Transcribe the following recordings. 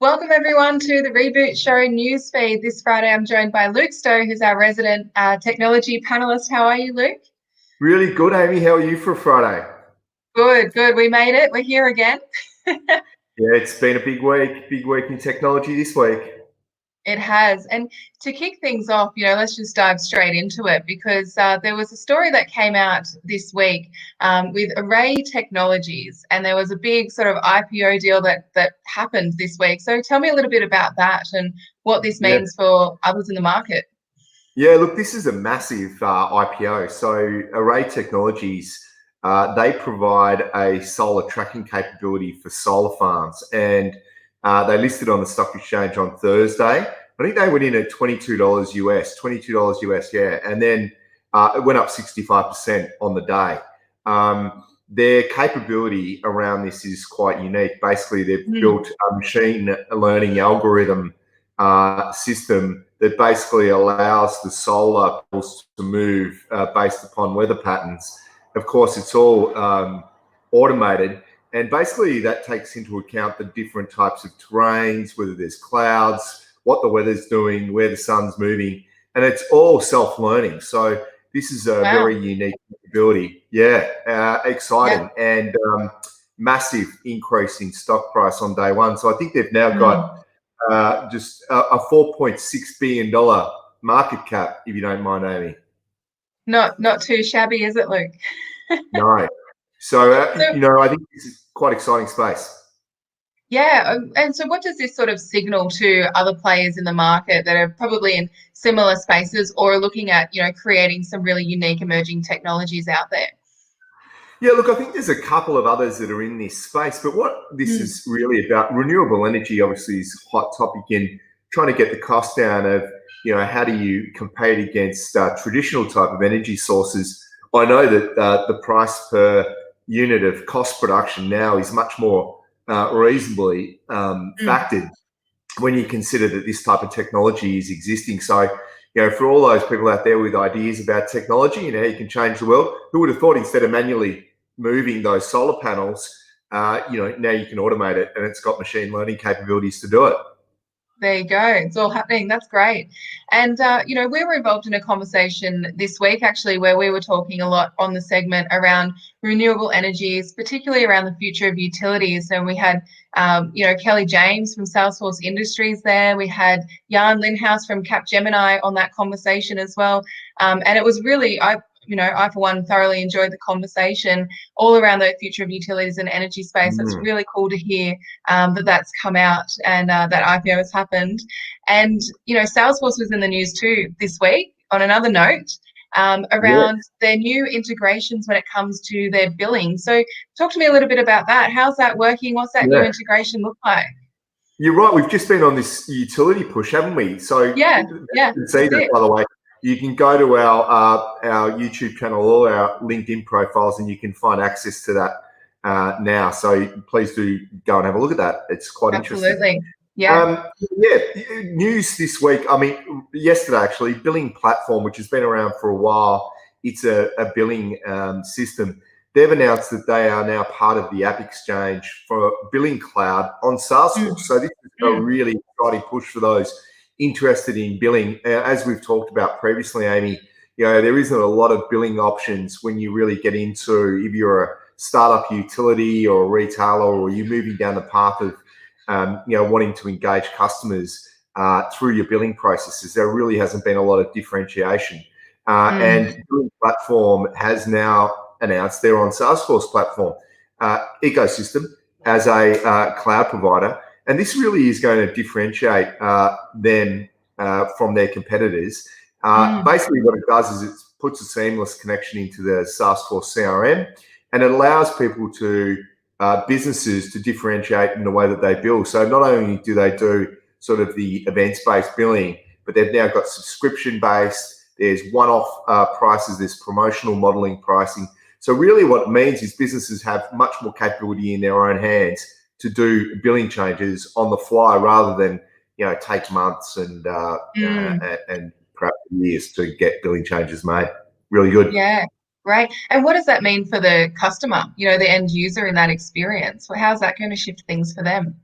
Welcome everyone to the Reboot Show newsfeed. This Friday, I'm joined by Luke Stowe, who's our resident technology panelist. How are you, Luke? Really good, Amy. How are you for Friday? Good, good. We made it. We're here again. Yeah, it's been a big week in technology this week. It has. And to kick things off, let's just dive straight into it because there was a story that came out this week with Array Technologies, and there was a big sort of IPO deal that happened this week. So tell me a little bit about that and what this Yeah. means for others in the market. Yeah, look, this is a massive IPO. So Array Technologies, they provide a solar tracking capability for solar farms, and they listed on the stock exchange on Thursday. I think they went in at $22 US, $22 US, yeah, and then it went up 65% on the day. Their capability around this is quite unique. Basically, they've built a machine learning algorithm system that basically allows the solar panels to move based upon weather patterns. Of course, it's all automated, and basically that takes into account the different types of terrains, whether there's clouds, what the weather's doing, where the sun's moving, and it's all self-learning. So this is a very unique capability. Yeah, exciting. Yeah. And massive increase in stock price on day one. So I think they've now got just a $4.6 billion market cap, if you don't mind, Amy. Not too shabby, is it, Luke? No. So, I think this is quite exciting space. Yeah. And so what does this sort of signal to other players in the market that are probably in similar spaces or looking at, creating some really unique emerging technologies out there? Yeah, look, I think there's a couple of others that are in this space, but what this is really about, renewable energy obviously is a hot topic in trying to get the cost down of, how do you compete against traditional type of energy sources. I know that the price per unit of cost production now is much more reasonably factored when you consider that this type of technology is existing. So, for all those people out there with ideas about technology and how you can change the world, who would have thought instead of manually moving those solar panels, now you can automate it, and it's got machine learning capabilities to do it. There you go. It's all happening. That's great. And, we were involved in a conversation this week, actually, where we were talking a lot on the segment around renewable energies, particularly around the future of utilities. And we had, Kelly James from Salesforce Industries there. We had Jan Lindhaus from Capgemini on that conversation as well. And it was really, I, for one, thoroughly enjoyed the conversation all around the future of utilities and energy space. It's really cool to hear that that's come out and that IPO has happened. And, Salesforce was in the news too this week on another note around their new integrations when it comes to their billing. So talk to me a little bit about that. How's that working? What's that new integration look like? You're right. We've just been on this utility push, haven't we? So yeah. See that, by the way. You can go to our YouTube channel, all our LinkedIn profiles, and you can find access to that now. So please do go and have a look at that. It's quite interesting. Absolutely. Yeah. News this week. I mean, yesterday actually, Billing Platform, which has been around for a while. It's a billing system. They've announced that they are now part of the App Exchange for Billing Cloud on Salesforce. So this is a really exciting push for those interested in billing. As we've talked about previously, Amy, there isn't a lot of billing options when you really get into, if you're a startup utility or a retailer, or you're moving down the path of wanting to engage customers through your billing processes. There really hasn't been a lot of differentiation. And Billing Platform has now announced they're on Salesforce platform ecosystem as a cloud provider. And this really is going to differentiate them from their competitors. Basically, what it does is it puts a seamless connection into the Salesforce CRM, and it allows people to, businesses to differentiate in the way that they bill. So not only do they do sort of the events-based billing, but they've now got subscription-based, there's one-off prices, there's promotional modeling pricing. So really what it means is businesses have much more capability in their own hands to do billing changes on the fly, rather than take months and perhaps years to get billing changes made. Really good. Yeah, great. And what does that mean for the customer? The end user in that experience. Well, how's that going to shift things for them?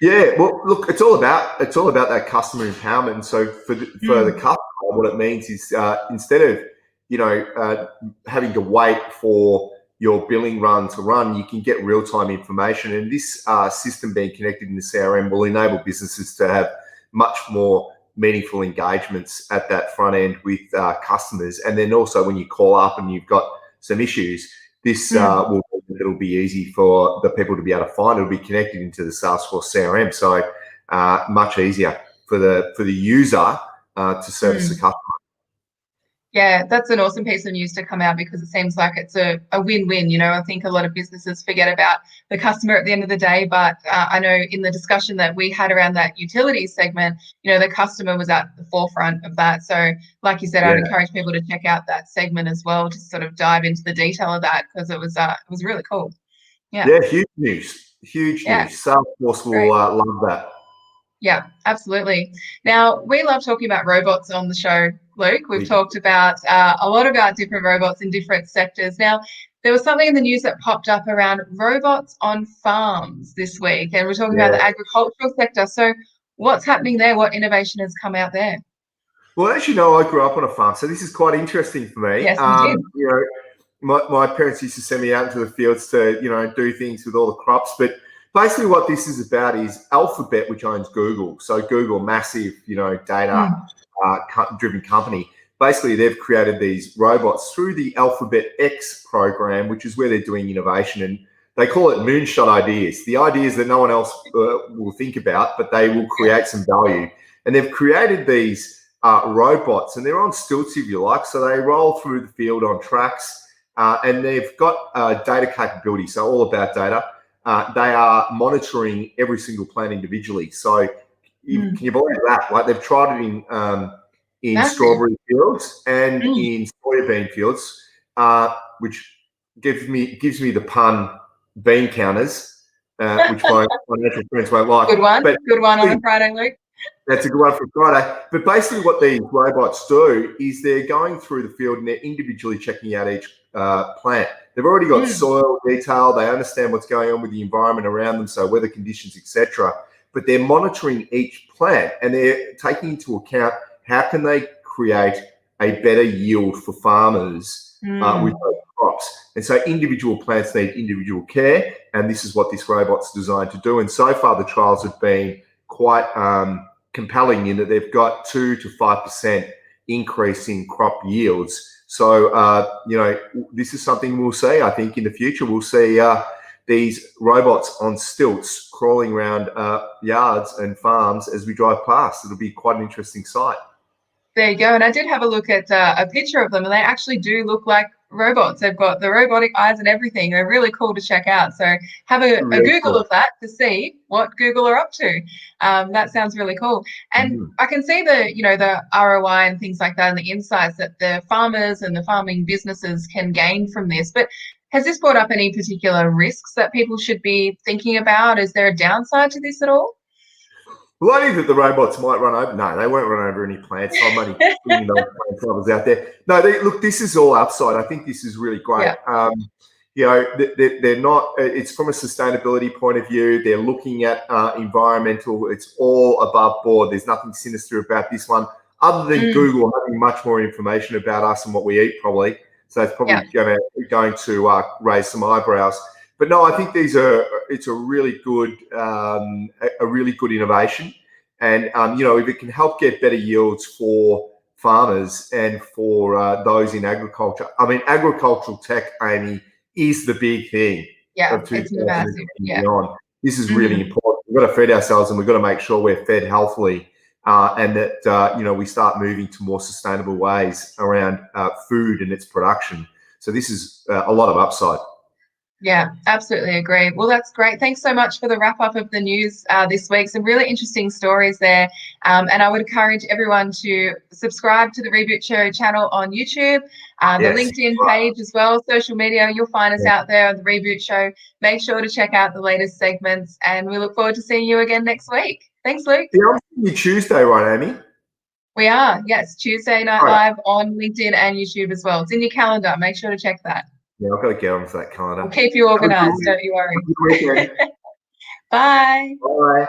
Yeah, well, look, it's all about that customer empowerment. And so for the customer, what it means is instead of having to wait for your billing run to run, you can get real time information. And this system being connected in the CRM will enable businesses to have much more meaningful engagements at that front end with customers. And then also when you call up and you've got some issues, this it'll be easy for the people to be able to find. It'll be connected into the Salesforce CRM, so much easier for the user to service the customer. Yeah, that's an awesome piece of news to come out, because it seems like it's a win-win. I think a lot of businesses forget about the customer at the end of the day, but I know in the discussion that we had around that utilities segment, the customer was at the forefront of that. So like you said, I'd encourage people to check out that segment as well, to sort of dive into the detail of that, because it was really cool. Yeah, huge news. Salesforce will love that. Yeah, absolutely. Now, we love talking about robots on the show, Luke. We've talked about a lot about different robots in different sectors. Now, there was something in the news that popped up around robots on farms this week, and we're talking about the agricultural sector. So what's happening there? What innovation has come out there? Well, as you know, I grew up on a farm, so this is quite interesting for me. Yes, you did. My parents used to send me out into the fields to, do things with all the crops. But basically what this is about is Alphabet, which owns Google. So Google, massive, data driven company. Basically, they've created these robots through the Alphabet X program, which is where they're doing innovation. And they call it moonshot ideas, the ideas that no one else will think about, but they will create some value. And they've created these robots, and they're on stilts, if you like. So they roll through the field on tracks. And they've got data capability, so all about data. They are monitoring every single plant individually. So can you believe that? Like, they've tried it in strawberry fields and in soybean fields, which gives me the pun bean counters, which my financial friends won't like. Good one on a Friday, Luke. That's a good one for Friday. But basically what these robots do is they're going through the field and they're individually checking out each plant. They've already got soil detail. They understand what's going on with the environment around them, so weather conditions, etc. But they're monitoring each plant, and they're taking into account how can they create a better yield for farmers with those crops. And so individual plants need individual care, and this is what this robot's designed to do. And so far the trials have been quite compelling in that they've got 2 to 5% increase in crop yields. So, this is something we'll see. I think in the future we'll see these robots on stilts crawling around yards and farms as we drive past. It'll be quite an interesting sight. There you go. And I did have a look at a picture of them, and they actually do look like robots. They've got the robotic eyes and everything. They're really cool to check out. So have a Google of that to see what Google are up to. That sounds really cool. And I can see the ROI and things like that, and the insights that the farmers and the farming businesses can gain from this. But has this brought up any particular risks that people should be thinking about? Is there a downside to this at all? Well, I think that the robots might run over. No, they won't run over any plants. I'm only putting those plant drivers out there. No, look, this is all upside. I think this is really great. Yeah. They're not. It's from a sustainability point of view. They're looking at environmental. It's all above board. There's nothing sinister about this one, other than Google having much more information about us and what we eat, probably. So it's probably going to raise some eyebrows. But no, I think it's a really good innovation. And, if it can help get better yields for farmers and for those in agriculture. I mean, agricultural tech, Amy, is the big thing. Yeah, it's massive. Beyond. This is really important. We've got to feed ourselves, and we've got to make sure we're fed healthily, and that, we start moving to more sustainable ways around food and its production. So this is a lot of upside. Yeah, absolutely agree. Well, that's great. Thanks so much for the wrap up of the news this week. Some really interesting stories there. And I would encourage everyone to subscribe to the Reboot Show channel on YouTube, the LinkedIn page as well, social media. You'll find us out there on the Reboot Show. Make sure to check out the latest segments, and we look forward to seeing you again next week. Thanks, Luke. Yeah, I'm seeing you Tuesday, right, Amy? We are. Yes, Tuesday Night Live on LinkedIn and YouTube as well. It's in your calendar. Make sure to check that. Yeah, I've got to get on for that calendar. We'll keep you organised, don't you worry. Bye. Bye.